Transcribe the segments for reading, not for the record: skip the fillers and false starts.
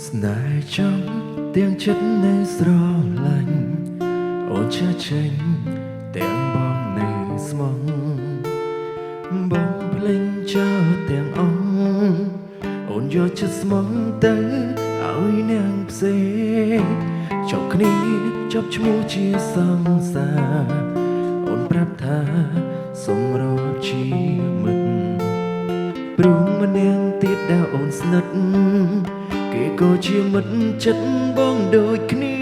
ស្នេហ៍ចំទាំងចិត្តនៅស្រឡាញ់អូនឈើចេញទាំងបងនៅស្មងបងភ្លេងចោលទាំងអូនយកចិត្តស្មងទៅឲ្យនាងផ្សេងចប់គ្នាចប់ឈ្មោះជាសង្សារអូនប្រាប់ថាសូមរកជាមិត្តព្រោះម្នាក់ទៀតដែលអូនស្និទ្ធគេក៏ជាមិត្តចិត្តបងដូចគ្នា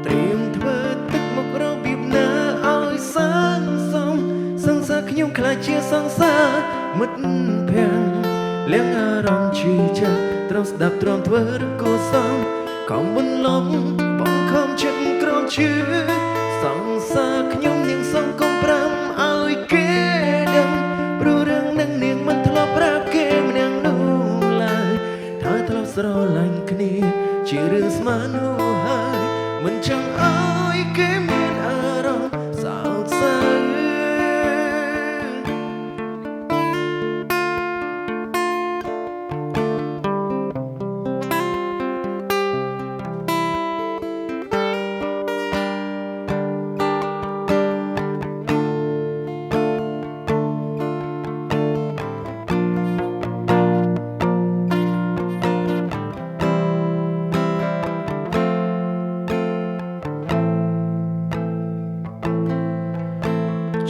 ត្រៀមធ្វើទឹកមុខរបៀបណាឲ្យសាងសង្សារខ្ញុំខ្លាចជាសង្សារមិត្តភ័ក្តិលៀងអារម្មណ៍ឈឺចាប់ត្រូវស្ដាប់ទ្រាំធ្វើឬក៏សំខំបន្លំបងខំចិត្តក្រំឈឺសង្សារខ្ញុំនាងសងកុំប្រាំឲ្យគេដឹងព្រោះរឿងនឹងនាងមិនធ្លាប់ប្រាប់គេម្នាក់នោះឡើយថាធ្លាប់ស្រឡាញ់គ្នាជារឿងស្មាននោះហើយមិនចង់ឲ្យគេមានអារម្មណ៍សោកសៅ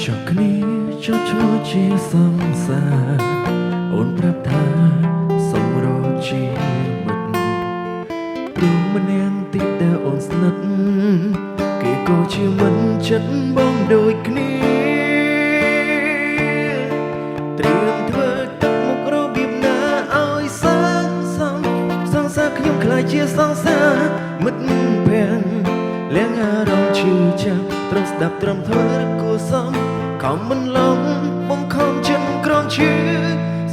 ចុះគ្នាចុះឈ្មោះជាសង្សារអូនប្រាប់ថាសូមរកជាមិត្តព្រោះម្នាក់ទៀតដែលអូនស្និទ្ធគេក៏ជាមិត្តចិត្តបងដូចគ្នាត្រៀមធ្វើទឹកមុខរបៀបណាឲ្យសាងសង្សារខ្ញុំខ្លាចជាសង្សារមិត្តភ័ក្តិលៀងអារម្មណ៍ឈឺចាប់ត្រូវស្ដាប់ត្រឹមធ្វើឬគួសមខំមិនឡំបងខំចិត្តក្រំឈឺ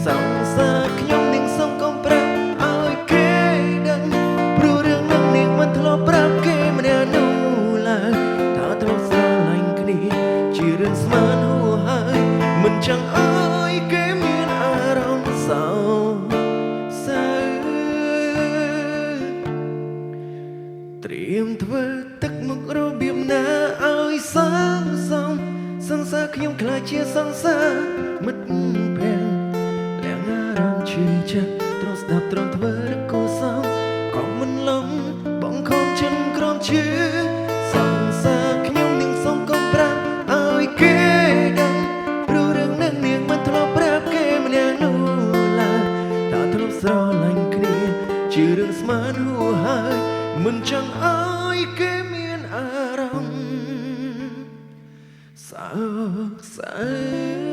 សង្សារខ្ញុំនាងសុំកុំប្រាប់ឲ្យគេដឹងព្រោះរឿងនឹងនាងមិនធ្លាប់ប្រាប់គេម្នាក់នោះឡើយថាធ្លាប់ស្រឡាញ់គ្នាជារឿងស្មានហួសហើយមិនចង់ឲ្យគេមានអារម្មណ៍សោកសៅត្រៀមធ្វើទឹកមុខរបៀបណាឲ្យសាងសង្សារខ្ញុំខ្លាចជាសង្សារមិត្តភ័ក្តិលៀងអារម្មណ៍ឈឺចាប់ត្រូវស្ដាប់ទ្រាំធ្វើឬក៏សំខំមិនឡំបងខំចិត្តក្រំឈឺសង្សារខ្ញុំនាងសុំកុំប្រាប់ឲ្យគេដឹងព្រោះរឿងនឹងនាងមិនធ្លាប់ប្រាប់គេម្នាក់នោះឡើយថាធ្លាប់ស្រឡាញ់គ្នាជារឿងស្មានហួសហើយមិនចង់ឲ្យគេមានអារម្មណ៍សោកសៅ